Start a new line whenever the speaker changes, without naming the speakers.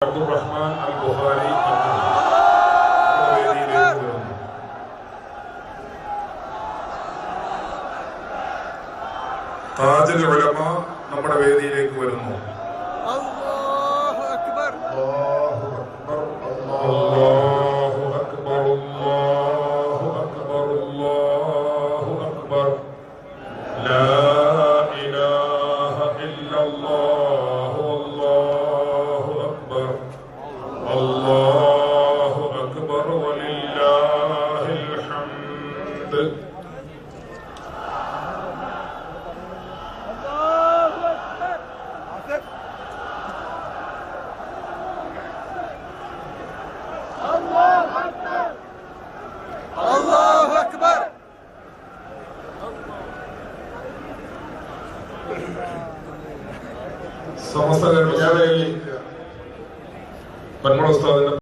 അബ്ദുറഹ്മാൻ അൽ ബുഖാരി താജുൽ ഉലമ നമ്മുടെ വേദിയിലേക്ക് വരുന്നു.
അല്ലാഹു അക്ബർ
അല്ലാഹു അക്ബർ അല്ലാഹു അക്ബർ അല്ലാഹു അക്ബർ അല്ലാഹു അക്ബർ ലാ ഇലാഹ ഇല്ലല്ലാഹു അല്ലാഹു അക്ബർ അല്ലാഹു അക്ബർ വലില്ലാഹിൽ ഹംദ്.
അല്ലാഹു അക്ബർ
സമസ്ത കേരള പന്മള ഉസ്താദിന്റെ